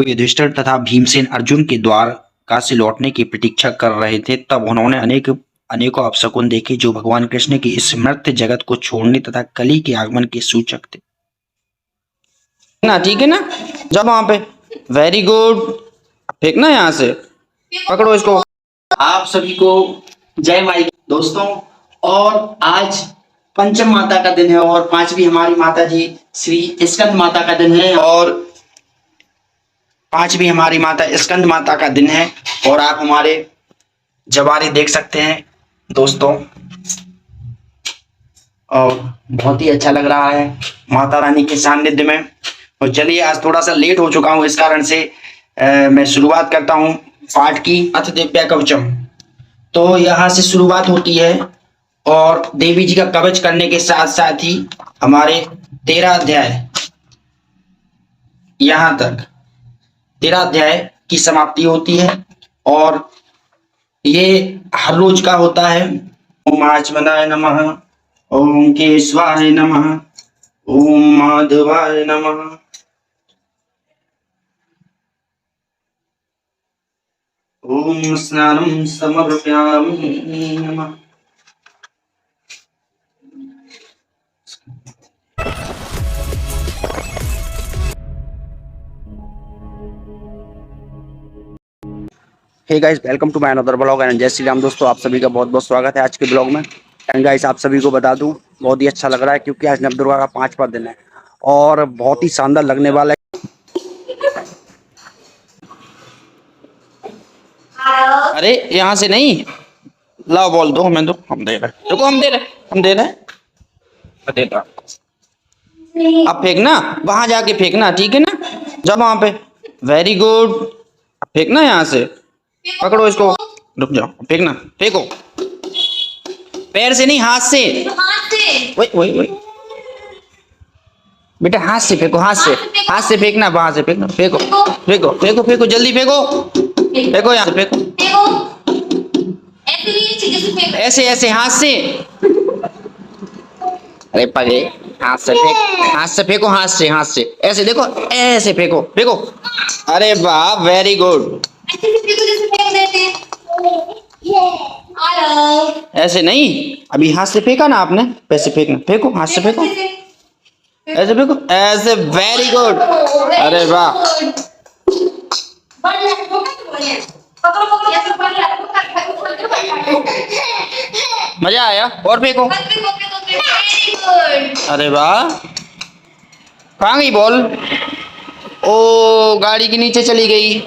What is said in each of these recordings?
युधिष्ठिर तथा भीमसेन अर्जुन के द्वारका से लौटने की प्रतीक्षा कर रहे थे, तब उन्होंने अनेकों अपशकुन देखे जो भगवान कृष्ण की इस मर्त्य जगत को छोड़ने तथा कली के आगमन के सूचक थे। ना ठीक है ना, जाओ वहां पे। वेरी गुड, फेंकना यहाँ से, पकड़ो इसको। आप सभी को जय माई दोस्तों। और आज पंचम माता का दिन है और पांचवी हमारी माता जी श्री स्कंद माता का दिन है, और पांचवी हमारी माता स्कंद माता का दिन है। और आप हमारे जवारे देख सकते हैं दोस्तों, और बहुत ही अच्छा लग रहा है माता रानी के सानिध्य में। और चलिए, आज थोड़ा सा लेट हो चुका हूं, इस कारण से मैं शुरुआत करता हूं पाठ की। अथ दिव्या कवचम, तो यहाँ से शुरुआत होती है और देवी जी का कवच करने के साथ साथ ही हमारे 13 अध्याय, यहाँ तक 13 अध्याय की समाप्ति होती है। और ये हर रोज का होता है। ओम आचमनाय नमः, ओम केशवाय नमः, ओम माधवाय नमः, ओम स्नानम समर्पयामि नमः। Hey guys, welcome to my another blog and जय श्री राम। दोस्तों, आप सभी का बहुत बहुत स्वागत है आज के ब्लॉग में। एंड गाइस, आप सभी को बता दूं, बहुत ही अच्छा लग रहा है क्योंकि आज नवदुर्गा का 5वां दिन है और बहुत ही शानदार लगने वाला है। अरे यहाँ से नहीं, लाओ बॉल दो, हमें दो, हम दे रहे, देखो हम दे रहे देता। अब फेंकना, वहां जाके फेंकना, ठीक है ना, जाओ वहां पे। वेरी गुड, फेंकना यहाँ से, पकड़ो इसको, रुक जाओ, फेंकना, फेंको, पैर से नहीं, हाथ से। वही बेटा, हाथ से फेंको, हाथ से फेंकना, वहां से फेंकना, फेंको, जल्दी फेंको यहाँ से, फेंको ऐसे हाथ से। अरे पगे, हाथ से फेंको, हाथ से ऐसे, देखो ऐसे फेंको। अरे वाह, वेरी गुड। ऐसे नहीं, अभी हाथ से फेंका ना आपने, वैसे फेंकना, फेंको, हाथ से फेंको, ऐसे फेंको, ऐसे, वेरी गुड। अरे वाह, मजा आया, और फेंको। अरे वाह, कहाँ गई बॉल? ओ, गाड़ी के नीचे चली गई।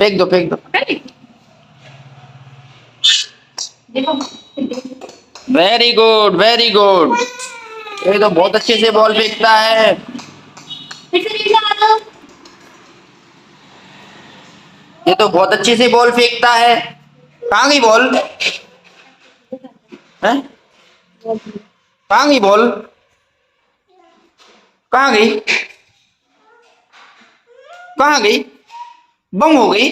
फेंक दो। Very good. ये तो बहुत अच्छे से बॉल फेंकता है। कहाँ गई बॉल? कहाँ गई बॉल? कहाँ गई? बम हो गई।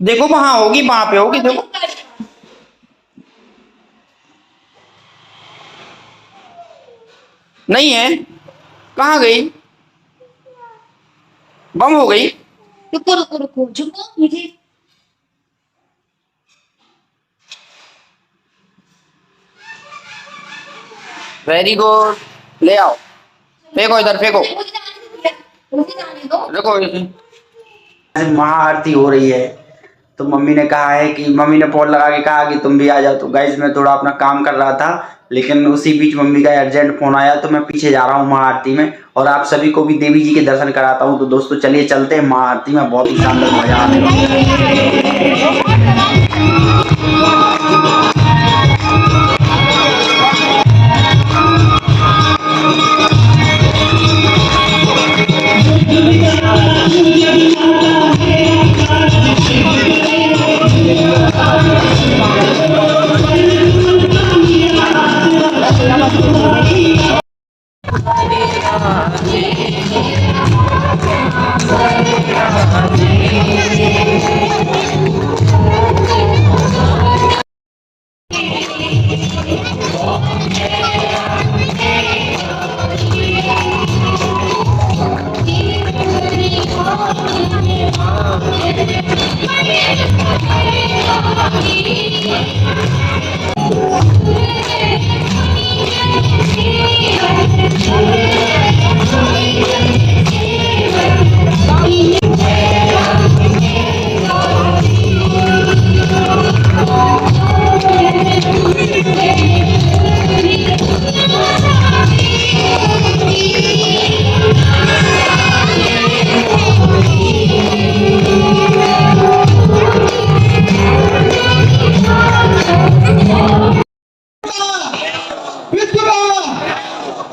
देखो, वहां होगी, वहां पे होगी, देखो। नहीं है, कहाँ गई? बम हो गई। रुको झुको मुझे। वेरी गुड, ले आओ, फेंको इधर, फेंको, देखो। महाआरती हो रही है, तो मम्मी ने फोन लगा के कहा कि तुम भी आ जाओ। तो गाइज, मैं थोड़ा अपना काम कर रहा था, लेकिन उसी बीच मम्मी का अर्जेंट फोन आया, तो मैं पीछे जा रहा हूँ महाआरती में, और आप सभी को भी देवी जी के दर्शन कराता हूँ। तो दोस्तों, चलिए चलते हैं महाआरती में, बहुत ही शानदार मजा आने वाला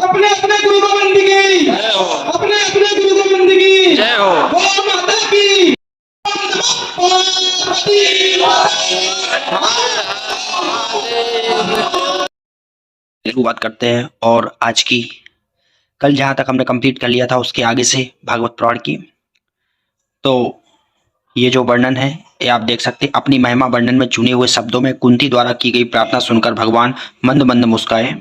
अपने अपने गुरु गोविंद की, अपने अपने गुरु गोविंद की जय हो। गौ माता की शुरुआत करते हैं। और आज की कल जहां तक हमने कंप्लीट कर लिया था उसके आगे से भागवत पुराण की, तो ये जो वर्णन है ये आप देख सकते हैं। अपनी महिमा वर्णन में चुने हुए शब्दों में कुंती द्वारा की गई प्रार्थना सुनकर भगवान मंद मंद मुस्काए।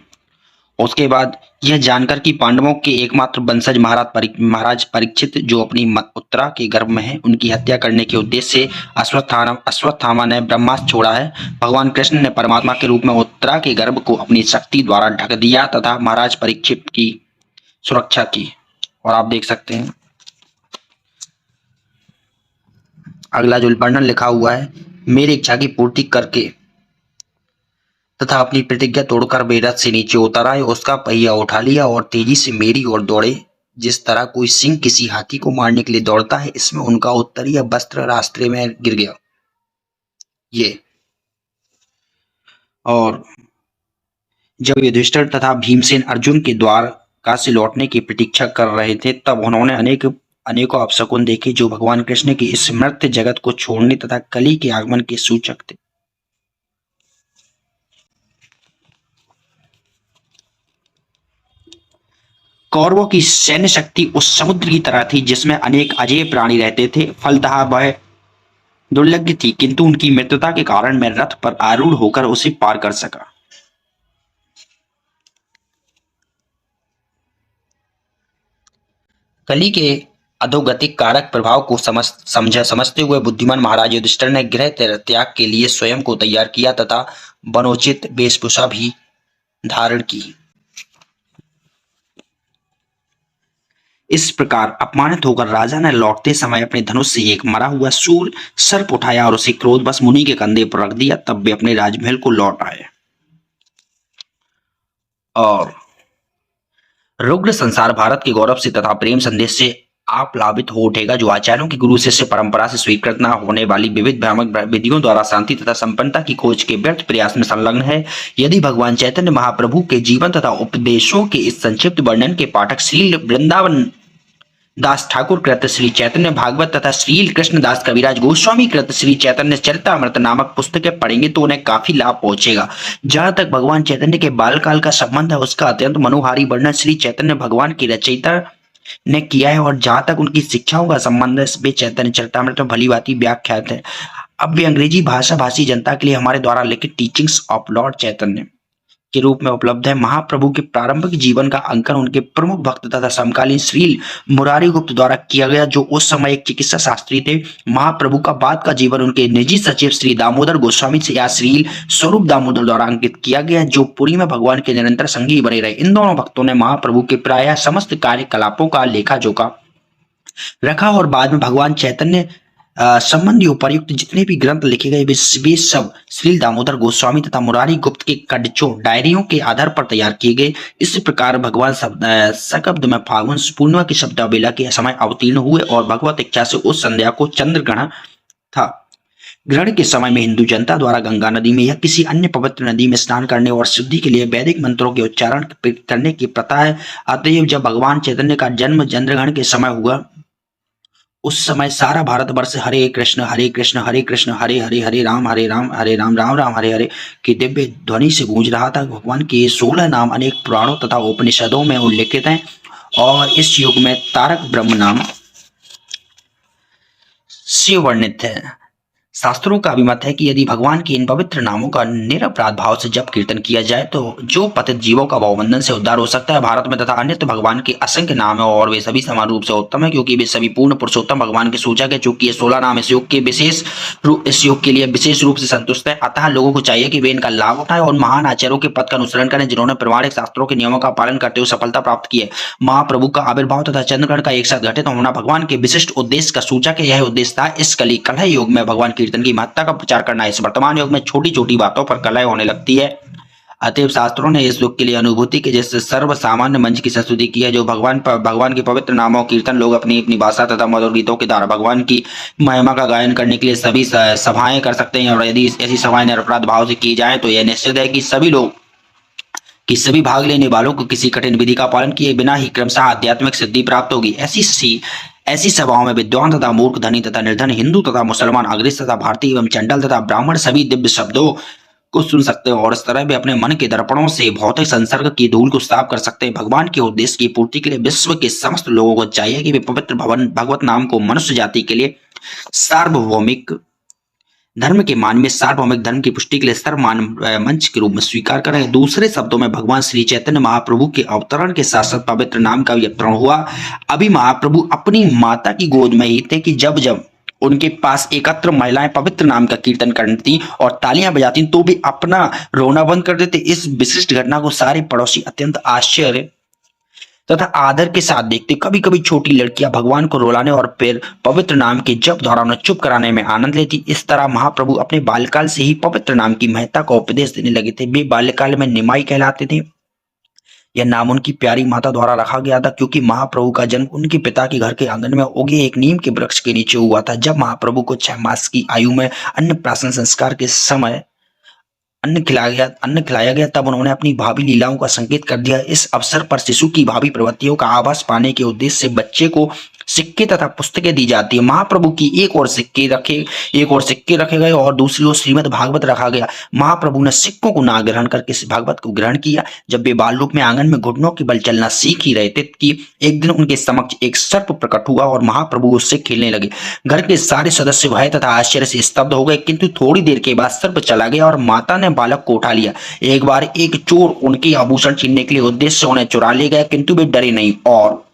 उसके बाद यह जानकर कि पांडवों के एकमात्र वंशज महाराज परीक्षित जो अपनी उत्तरा के गर्भ में है, उनकी हत्या करने के उद्देश्य से अश्वत्थामा ने ब्रह्मास्त्र छोड़ा है। भगवान कृष्ण ने परमात्मा के रूप में उत्तरा के गर्भ को अपनी शक्ति द्वारा ढक दिया तथा महाराज परीक्षित की सुरक्षा की। और आप देख सकते हैं अगला जो वर्णन लिखा हुआ है, मेरी इच्छा की पूर्ति करके तथा अपनी प्रतिज्ञा तोड़कर वे रथ से नीचे उतर आए, उसका पहिया उठा लिया और तेजी से मेरी ओर दौड़े। जिस तरह कोई सिंह किसी हाथी को मारने के लिए दौड़ता है, इसमें उनका उत्तरीय वस्त्र रास्ते में गिर गया। ये और जब युधिष्ठिर तथा भीमसेन अर्जुन के द्वारका से लौटने की प्रतीक्षा कर रहे थे, तब उन्होंने अनेकों अपशकुन देखे जो भगवान कृष्ण के इस मर्त्य जगत को छोड़ने तथा कली के आगमन के सूचक थे। कौरवों की सैन्य शक्ति उस समुद्र की तरह थी जिसमें अनेक अजेय प्राणी रहते थे। फलतः वह दुर्लभ थी, किंतु उनकी मित्रता के कारण मैं रथ पर आरूढ़ होकर उसे पार कर सका। कली के अधोगतिक कारक प्रभाव को समझते हुए बुद्धिमान महाराज युधिष्ठिर ने गृह त्याग के लिए स्वयं को तैयार किया तथा वनोचित वेशभूषा भी धारण की। इस प्रकार अपमानित होकर राजा ने लौटते समय अपने धनुष से एक मरा हुआ शूर सर्प उठाया और उसे क्रोधवश मुनि के कंधे पर रख दिया। तब वे अपने राजमहल को लौट आए। और रुग्ण संसार भारत के गौरव से तथा प्रेम संदेश से आप्लावित हो उठेगा, जो आचार्यों की गुरु शिष्य परंपरा से स्वीकृत न होने वाली विविध भ्रामक विधियों द्वारा शांति तथा संपन्नता की खोज के व्यर्थ प्रयास में संलग्न है। यदि भगवान चैतन्य महाप्रभु के जीवन तथा उपदेशों के इस संक्षिप्त वर्णन के पाठक श्री वृंदावन दास ठाकुर कृत श्री चैतन्य भागवत तथा श्री कृष्ण दास कविराज गोस्वामी कृत श्री चैतन्य चरितामृत नामक पुस्तकें पढ़ेंगे तो उन्हें काफी लाभ पहुंचेगा। जहां तक भगवान चैतन्य के बालकाल का संबंध है, उसका अत्यंत मनोहारी वर्णन श्री चैतन्य भगवान की रचयिता ने किया है। और जहां तक उनकी शिक्षाओं का संबंध है, वे चैतन्य चरितामृत में भली भांति व्याख्यात है। अब वे अंग्रेजी भाषा भाषी जनता के लिए हमारे द्वारा लिखित टीचिंग्स ऑफ लॉर्ड चैतन्य के रूप में उपलब्ध है। महाप्रभु के प्रारंभिक जीवन का अंकन उनके प्रमुख भक्त तथा समकालीन श्रील मुरारी गुप्त द्वारा किया गया, जो उस समय एक चिकित्सा शास्त्री थे। महाप्रभु का बाद का जीवन उनके निजी सचिव श्री दामोदर गोस्वामी से या श्रील स्वरूप दामोदर द्वारा अंकित किया गया, जो पुरी में भगवान के निरंतर संगी बने रहे। इन दोनों भक्तों ने महाप्रभु के प्रायः समस्त कार्यकलापों का लेखा जोखा रखा और बाद में भगवान चैतन्य संबंधी उपर्युक्त जितने भी ग्रंथ लिखे गए वे सब श्रील दामोदर गोस्वामी तथा मुरारी गुप्त के कड़चों डायरियों के आधार पर तैयार किए गए। इस प्रकार भगवान सकब्द में फागुन पूर्णिमा की शब्दावेला के समय अवतीर्ण हुए और भगवत इच्छा से उस संध्या को चंद्र ग्रहण था। ग्रहण के समय में हिंदू जनता द्वारा गंगा नदी में या किसी अन्य पवित्र नदी में स्नान करने और शुद्धि के लिए वैदिक मंत्रों के उच्चारण करने की प्रथा है। अतएव जब भगवान चैतन्य का जन्म चंद्रग्रहण के समय हुआ, उस समय सारा भारतवर्ष हरे कृष्ण हरे कृष्ण हरे कृष्ण हरे हरे हरे राम राम राम हरे हरे की दिव्य ध्वनि से गूंज रहा था। भगवान के 16 नाम अनेक पुराणों तथा उपनिषदों में उल्लेखित हैं और इस युग में तारक ब्रह्म नाम शिव वर्णित है। शास्त्रों का अभिमत है कि यदि भगवान के इन पवित्र नामों का निरपराध भाव से जप कीर्तन किया जाए तो जो पतित जीवों का भवबंधन से उद्धार हो सकता है। भारत में तथा अन्यत्र भगवान के असंख्य नाम है और वे सभी समान रूप से उत्तम है, क्योंकि वे सभी पूर्ण पुरुषोत्तम भगवान के सूचक है। चूंकि ये 16 नाम इस योग के लिए विशेष रूप से संतुष्ट है, अतः लोगों को चाहिए कि वे इनका लाभ उठाएं और महान आचार्यों के पद का अनुसरण करें, जिन्होंने प्रमाणिक शास्त्रों के नियमों का पालन करते हुए सफलता प्राप्त की है। महाप्रभु का आविर्भाव तथा चंद्रग्रहण का एक साथ घटित होना भगवान के विशिष्ट उद्देश्य का सूचक है। यह उद्देश्य था इस कलह युग में भगवान कीर्तन की महत्ता का प्रचार करना। इस वर्तमान युग में छोटी छोटी बातों पर कलह होने लगती है, अतएव शास्त्रों ने इस युग के लिए अनुभूति के जैसे सर्व सामान्य मंच की संस्तुति की है। जो भगवान के पवित्र नामों कीर्तन लोग अपनी अपनी भाषा तथा मधुर गीतों के द्वारा भगवान की महिमा का गायन करने के लिए सभी सभाएं कर सकते हैं, और यदि ऐसी सभाएं निरपराध भाव से की जाए तो यह निश्चित है कि सभी भाग लेने वालों को किसी कठिन विधि का पालन किए बिना ही क्रमशः आध्यात्मिक सिद्धि प्राप्त होगी। ऐसी सभाओं में विद्वान तथा मूर्ख, धनी तथा निर्धन, हिंदू तथा मुसलमान, अग्रज तथा भारतीय एवं चंडाल तथा ब्राह्मण सभी दिव्य शब्दों को सुन सकते हैं और इस तरह वे अपने मन के दर्पणों से भौतिक संसर्ग की धूल को साफ कर सकते हैं। भगवान के उद्देश्य की पूर्ति के लिए विश्व के समस्त लोगों को चाहिए कि वे पवित्र भगवत नाम को मनुष्य जाति के लिए सार्वभौमिक धर्म के मानवीय सार्वभौमिक धर्म की पुष्टि के लिए सर्वमान मंच के रूप में स्वीकार करें। दूसरे शब्दों में भगवान श्री चैतन्य महाप्रभु के अवतरण के साथ साथ पवित्र नाम का भी अवतरण हुआ। अभी महाप्रभु अपनी माता की गोद में ही थे कि जब जब उनके पास एकत्र महिलाएं पवित्र नाम का कीर्तन करती और तालियां बजाती तो भी अपना रोना बंद कर देते। इस विशिष्ट घटना को सारे पड़ोसी अत्यंत आश्चर्य तथा आदर के साथ देखते। कभी कभी छोटी लड़कियां भगवान को रुलाने और फिर पवित्र नाम के जप द्वारा उन्हें चुप कराने में आनंद लेती। इस तरह महाप्रभु अपने बाल्यकाल से ही पवित्र नाम की महत्ता का उपदेश देने लगे थे। वे बाल्यकाल में निमाई कहलाते थे। यह नाम उनकी प्यारी माता द्वारा रखा गया था, क्योंकि महाप्रभु का जन्म उनके पिता के घर के आंगन में उगे एक नीम के वृक्ष के नीचे हुआ था। जब महाप्रभु को 6 मास की आयु में अन्नप्राशन संस्कार के समय अन्न खिलाया गया तब उन्होंने अपनी भावी लीलाओं का संकेत कर दिया। इस अवसर पर शिशु की भावी प्रवृत्तियों का आभास पाने के उद्देश्य से बच्चे को सिक्के तथा पुस्तकें दी जाती है। महाप्रभु की एक ओर सिक्के रखे गए और दूसरी ओर श्रीमद् भागवत रखा गया। महाप्रभु ने सिक्कों को ना ग्रहण करके भागवत को ग्रहण किया। जब वे बाल रूप में आंगन में घुटनों के बल चलना सीख ही रहे थे कि एक दिन उनके समक्ष एक सर्प प्रकट हुआ और महाप्रभु उससे खेलने लगे। घर के सारे सदस्य भय तथा आश्चर्य से स्तब्ध हो गए, किंतु थोड़ी देर के बाद सर्प चला गया और माता ने बालक को उठा लिया। एक बार एक चोर उनके आभूषण छीनने के लिए उद्देश्य से उन्हें चुरा ले गया, किंतु वे डरे नहीं और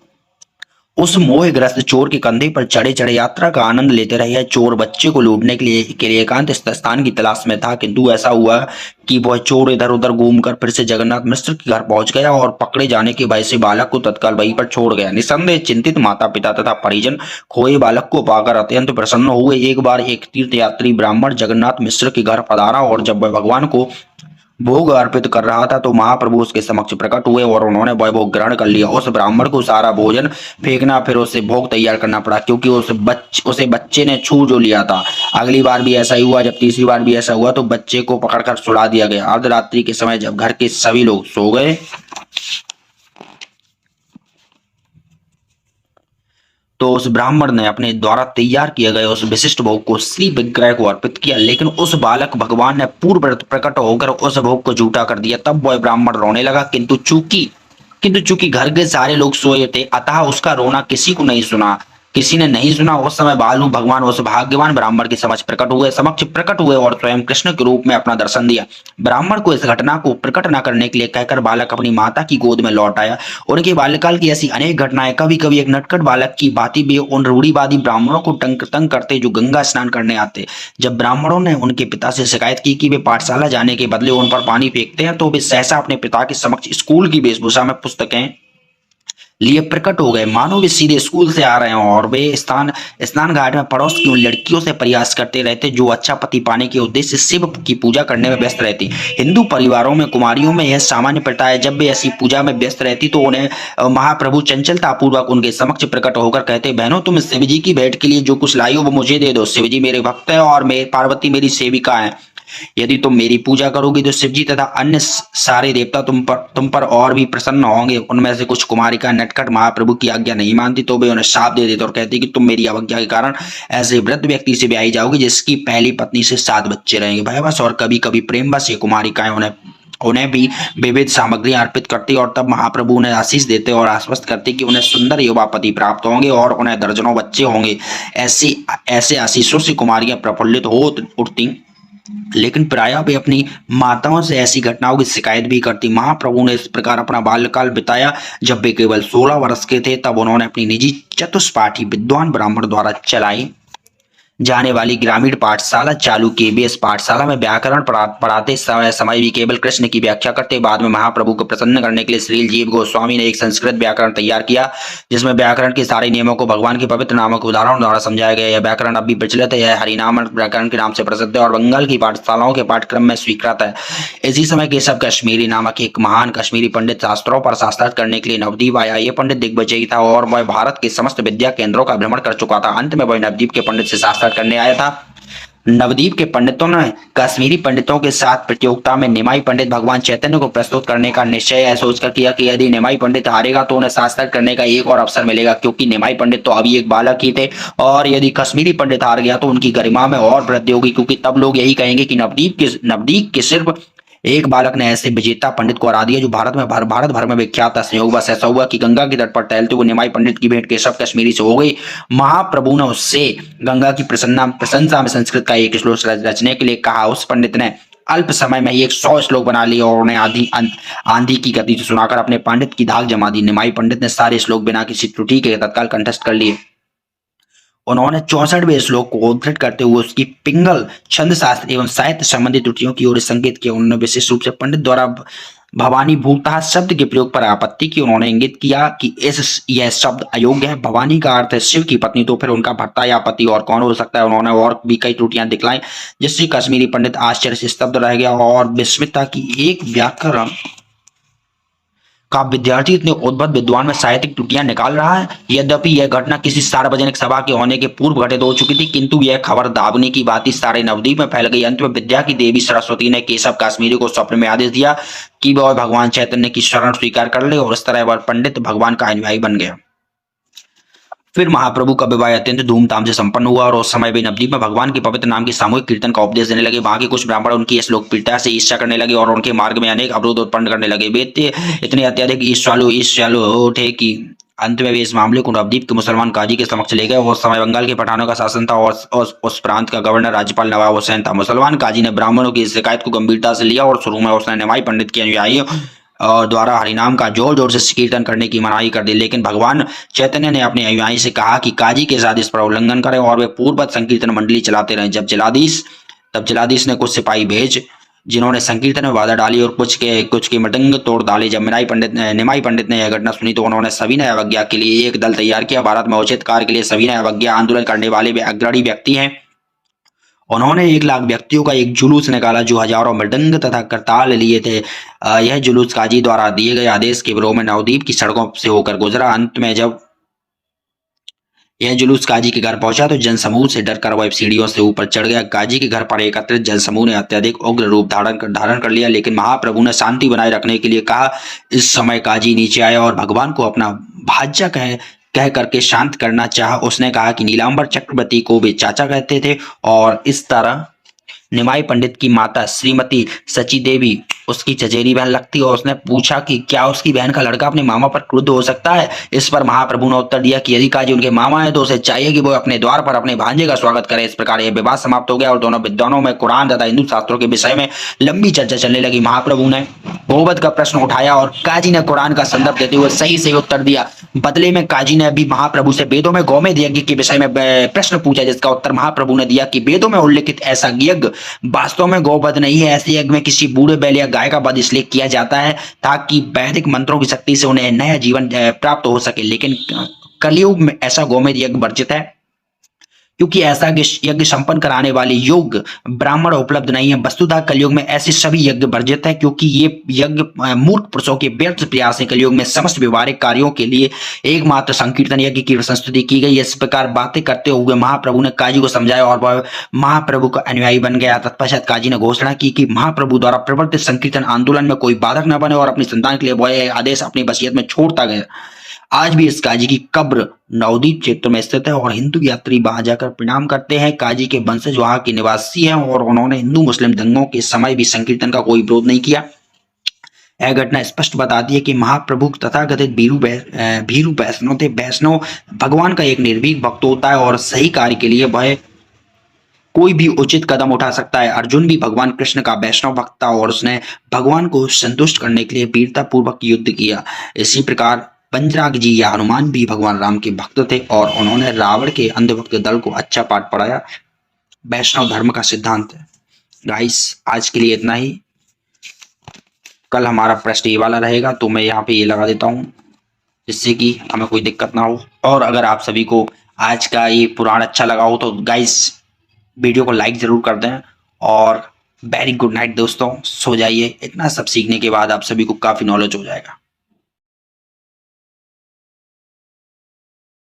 उस मोहग्रस्त चोर के कंधे पर चढ़े चढ़े यात्रा का आनंद लेते रहे। चोर बच्चे को लूटने के लिए एकांत स्थान की तलाश में था, किंतु ऐसा हुआ कि वह चोर इधर उधर घूमकर फिर से जगन्नाथ मिश्र के घर पहुंच गया और पकड़े जाने के भय से बालक को तत्काल वहीं पर छोड़ गया। निसंदेह चिंतित माता पिता तथा परिजन खोए बालक को पाकर अत्यंत प्रसन्न हुए। एक बार एक तीर्थ यात्री ब्राह्मण जगन्नाथ मिश्र के घर पधारा और जब वह भगवान को भोग अर्पित कर रहा था तो महाप्रभु उसके समक्ष प्रकट हुए और उन्होंने वह भोग ग्रहण कर लिया। उस ब्राह्मण को सारा भोजन फेंकना फिर उसे भोग तैयार करना पड़ा, क्योंकि उसे बच्चे ने छू जो लिया था। अगली बार भी ऐसा ही हुआ। जब तीसरी बार भी ऐसा हुआ तो बच्चे को पकड़कर सुला दिया गया। अर्धरात्रि के समय जब घर के सभी लोग सो गए तो उस ब्राह्मण ने अपने द्वारा तैयार किए गए उस विशिष्ट भोग को श्री विग्रह को अर्पित किया, लेकिन उस बालक भगवान ने पूर्व प्रकट होकर उस भोग को झूठा कर दिया। तब वह ब्राह्मण रोने लगा, किंतु चूंकि घर के सारे लोग सोए थे अतः उसका रोना किसी ने नहीं सुना। उस समय बालू भगवान उस भाग्यवान ब्राह्मण के समक्ष प्रकट हुए और स्वयं कृष्ण के रूप में अपना दर्शन दिया। ब्राह्मण को इस घटना को प्रकट न करने के लिए कहकर बालक अपनी माता की गोद में लौट आया। उनके बाल्यकाल की ऐसी अनेक घटनाएं। कभी कभी एक नटखट बालक की भांति वे उन रूढ़िवादी ब्राह्मणों को तंग करते जो गंगा स्नान करने आते। जब ब्राह्मणों ने उनके पिता से शिकायत की कि वे पाठशाला जाने के बदले उन पर पानी फेंकते हैं तो वे सहसा अपने पिता के समक्ष स्कूल की वेशभूषा में पुस्तकें लिए प्रकट हो गए, मानो वे सीधे स्कूल से आ रहे हैं। और वे स्नान घाट में पड़ोस की उन लड़कियों से प्रयास करते रहते जो अच्छा पति पाने के उद्देश्य से शिव की पूजा करने में व्यस्त रहती। हिंदू परिवारों में कुमारियों में यह सामान्य प्रथा है। जब वे ऐसी पूजा में व्यस्त रहती तो उन्हें महाप्रभु चंचलता पूर्वक उनके समक्ष प्रकट होकर कहते, बहनों तुम शिव जी की भेंट के लिए जो कुछ लाई हो वो मुझे दे दो। शिव जी मेरे भक्त हैं और पार्वती मेरी सेविका है। यदि तुम मेरी पूजा करोगी तो शिवजी तथा अन्य सारे देवता तुम पर और भी प्रसन्न होंगे। उनमें से कुछ कुमारिका नटखट महाप्रभु की आज्ञा नहीं मानती तो वे उन्हें शाप दे देते और कहती कि तुम मेरी अवज्ञा के कारण ऐसे वृद्ध व्यक्ति से ब्याही जाओगी जिसकी पहली पत्नी से 7 बच्चे रहेंगे। भयवश और कभी कभी प्रेमवश ये कुमारिकाएं उन्हें उन्हें भी विविध सामग्रियां अर्पित करती और तब महाप्रभु उन्हें आशीष देते और आश्वस्त करते कि उन्हें सुंदर युवा पति प्राप्त होंगे और उन्हें दर्जनों बच्चे होंगे। ऐसे आशीषों से कुमारियां प्रफुल्लित हो उठती, लेकिन प्रायः वे अपनी माताओं से ऐसी घटनाओं की शिकायत भी करती। महाप्रभु ने इस प्रकार अपना बाल्यकाल बिताया। जब वे केवल 16 वर्ष के थे तब उन्होंने अपनी निजी चतुष्पाठी विद्वान ब्राह्मण द्वारा चलाई जाने वाली ग्रामीण पाठशाला चालू की। वे इस पाठशाला में व्याकरण पढ़ाते समय भी केवल कृष्ण की व्याख्या करते। बाद में महाप्रभु को प्रसन्न करने के लिए श्रील जीव गोस्वामी ने एक संस्कृत व्याकरण तैयार किया जिसमें व्याकरण के सारे नियमों को भगवान के पवित्र नामों के उदाहरण द्वारा समझाया गया। यह व्याकरण अब भी प्रचलित है। यह हरिनाम व्याकरण के नाम से प्रसिद्ध है और बंगाल की पाठशालाओं के पाठ्यक्रम में स्वीकृत है। इसी समय केशव कश्मीरी नामक एक महान कश्मीरी पंडित शास्त्रों पर शास्त्रार्थ करने के लिए नवद्वीप आया। यह पंडित दिग्विजयी था और वह भारत के समस्त विद्या केंद्रों का भ्रमण कर चुका था। अंत में वह नवद्वीप के पंडित से शास्त्रार्थ करने आया था। नवद्वीप के पंडितों ने कश्मीरी पंडितों के साथ प्रतियोगिता में निमाई पंडित भगवान चैतन्य को प्रस्तुत करने का निश्चय सोचकर किया कि यदि निमाई पंडित हारेगा तो उन्हें शास्त्रार्थ करने का एक और अवसर मिलेगा, क्योंकि निमाई पंडित तो अभी एक बालक ही थे और यदि कश्मीरी पंडित हार गया तो उनकी गरिमा में और वृद्धि होगी, क्योंकि तब लोग यही कहेंगे कि नवद्वीप के सिर्फ एक बालक ने ऐसे विजेता पंडित को हरा दिया जो भारत भर में विख्यात था। संयोगवश ऐसा हुआ कि गंगा के तट पर टहलते हुए निमाई पंडित की भेंट केशव कश्मीरी से हो गई। महाप्रभु ने उससे गंगा की प्रशंसा में संस्कृत का एक श्लोक रचने के लिए कहा। उस पंडित ने अल्प समय में ही 100 श्लोक बना लिए और उन्हें आंधी की गति से सुनाकर अपने पांडित की धाक जमा दी। निमाई पंडित ने सारे श्लोक बिना किसी त्रुटि के तत्काल कंठस्थ कर लिए। उन्होंने 64वें श्लोक को उद्धृत करते हुए उसकी पिंगल छंद शास्त्र एवं साहित्य संबंधी त्रुटियों की ओर संकेत किया। उन्होंने विशेष रूप से पंडित द्वारा भवानी भूता शब्द के प्रयोग पर आपत्ति की। उन्होंने इंगित किया कि यह शब्द अयोग्य है। भवानी का अर्थ है शिव की पत्नी, तो फिर उनका भर्ता या पति और कौन हो सकता है। उन्होंने और भी कई त्रुटियां दिखलाई जिससे कश्मीरी पंडित आश्चर्य से स्तब्ध रह गया और विस्मित था कि एक व्याकरण का विद्यार्थी इतने उद्भट विद्वान में साहित्यिक त्रुटियां निकाल रहा है। यद्यपि यह घटना किसी सार्वजनिक सभा के होने के पूर्व घटित हो चुकी थी, किंतु यह खबर दाबने की बात ही सारे नवद्वीप में फैल गई। अंत में विद्या की देवी सरस्वती ने केशव कश्मीरी को स्वप्न में आदेश दिया कि वह भगवान चैतन्य की शरण स्वीकार कर ले और इस तरह वह पंडित भगवान का अनुयायी बन गया। फिर महाप्रभु का विवाह अत्यंत धूमधाम से संपन्न हुआ और उस समय वे नवद्वीप में भगवान के पवित्र नाम की सामूहिक कीर्तन का उपदेश देने लगे। वहां के कुछ ब्राह्मण उनकी इस लोकप्रियता से ईर्ष्या करने लगे और उनके मार्ग में अनेक अवरोध उत्पन्न करने लगे। वे इतने अत्यधिक ईर्ष्यालु थे कि अंत में वे इस मामले को नवद्वीप के मुसलमान काजी के समक्ष ले गए। उस समय बंगाल के पठानों का शासन था और उस प्रांत का गवर्नर राज्यपाल नवाब हुसैन था। मुसलमान काजी ने ब्राह्मणों की इस शिकायत को गंभीरता से लिया और शुरू में उसने निमाई पंडित के अनुयायियों और द्वारा हरिनाम का जोर जोर से कीर्तन करने की मनाही कर दी। लेकिन भगवान चैतन्य ने अपने अनुयायी से कहा कि काजी के साथ इस पर उल्लंघन करें और वे पूर्ववत संकीर्तन मंडली चलाते रहे। तब जलाधीश ने कुछ सिपाही भेज जिन्होंने संकीर्तन में बाधा डाली और कुछ के मृदंग तोड़ डाले। जब निमाई पंडित ने यह घटना सुनी तो उन्होंने सविनय अवज्ञा के लिए एक दल तैयार किया। भारत में उचित कार्य के लिए सविनय अवज्ञा आंदोलन करने वाले वे अग्रणी व्यक्ति हैं। उन्होंने 1 लाख व्यक्तियों का एक जुलूस निकाला जो हजारों मृदंग तथा करताल लिए थे। यह जुलूस काजी द्वारा दिए गए आदेश के विरोध में नवद्वीप की सड़कों से होकर गुजरा। अंत में जब यह जुलूस काजी के घर पहुंचा तो जनसमूह से डरकर वह सीढ़ियों से ऊपर चढ़ गया। काजी के घर पर एकत्रित जनसमूह ने अत्यधिक उग्र रूप धारण कर लिया, लेकिन महाप्रभु ने शांति बनाए रखने के लिए कहा। इस समय काजी नीचे आया और भगवान को अपना भाज्य कह करके शांत करना चाहा। उसने कहा कि नीलांबर चक्रवर्ती को वे चाचा कहते थे और इस तरह निमाई पंडित की माता श्रीमती सची देवी उसकी चचेरी बहन लगती और उसने पूछा कि क्या उसकी बहन का लड़का अपने मामा पर क्रुद्ध हो सकता है। इस पर महाप्रभु ने उत्तर दिया कि यदि काजी उनके मामा है तो उसे चाहिए कि वो अपने द्वार पर अपने भांजे का स्वागत करे। इस प्रकार यह विवाद समाप्त हो गया और दोनों विद्वानों में कुरान तथा हिंदू शास्त्रों के विषय में लंबी चर्चा चलने लगी। महाप्रभु ने बहुवत का प्रश्न उठाया और काजी ने कुरान का संदर्भ देते हुए सही उत्तर दिया। बदले में काजी ने भी महाप्रभु से वेदों में गौमेध यज्ञ के विषय में प्रश्न पूछा, जिसका उत्तर महाप्रभु ने दिया कि वेदों में उल्लेखित ऐसा यज्ञ वास्तव में गौवध नहीं है। ऐसे यज्ञ में किसी बूढ़े बैल या गाय का वध इसलिए किया जाता है ताकि वैदिक मंत्रों की शक्ति से उन्हें नया जीवन प्राप्त हो सके। लेकिन कलयुग में ऐसा गौमेध यज्ञ वर्जित है, क्योंकि ऐसा यज्ञ संपन्न कराने वाले योग्य ब्राह्मण उपलब्ध नहीं है। वस्तुतः कलयुग में ऐसे सभी यज्ञ वर्जित है, क्योंकि ये यज्ञ मूर्ख पुरुषों के व्यर्थ प्रयास है। कलयुग में समस्त व्यवहारिक कार्यों के लिए एकमात्र संकीर्तन यज्ञ की संस्तुति की गई। इस प्रकार बातें करते हुए महाप्रभु ने काजी को समझाया और वह महाप्रभु का अनुयायी बन गया। तत्पश्चात काजी ने घोषणा की कि महाप्रभु द्वारा प्रवर्तित संकीर्तन आंदोलन में कोई बाधक न बने और अपनी संतान के लिए वह आदेश अपनी वसीयत में छोड़ता गया। आज भी इस काजी की कब्र नवद्वीप क्षेत्र में स्थित है और हिंदू यात्री वहां जाकर प्रणाम करते हैं। काजी के वंशज वहां के निवासी हैं और उन्होंने हिंदू मुस्लिम दंगों के समय भी संकीर्तन का कोई विरोध नहीं किया। यह घटना स्पष्ट बताती है कि महाप्रभु तथाकथित भीरू वैष्णव थे। वैष्णव भगवान का एक निर्भीक भक्त होता है और सही कार्य के लिए वह कोई भी उचित कदम उठा सकता है। अर्जुन भी भगवान कृष्ण का वैष्णव भक्त था और उसने भगवान को संतुष्ट करने के लिए वीरता पूर्वक युद्ध किया। इसी प्रकार पंजराग जी या हनुमान भी भगवान राम के भक्त थे और उन्होंने रावण के अंधभक्त दल को अच्छा पाठ पढ़ाया। वैष्णव धर्म का सिद्धांत है। गाइस आज के लिए इतना ही। कल हमारा प्रश्न ये वाला रहेगा, तो मैं यहाँ पे ये लगा देता हूँ जिससे कि हमें कोई दिक्कत ना हो। और अगर आप सभी को आज का ये पुराण अच्छा लगा हो तो गाइस वीडियो को लाइक जरूर कर दें। और वेरी गुड नाइट दोस्तों, सो जाइए। इतना सब सीखने के बाद आप सभी को काफी नॉलेज हो जाएगा।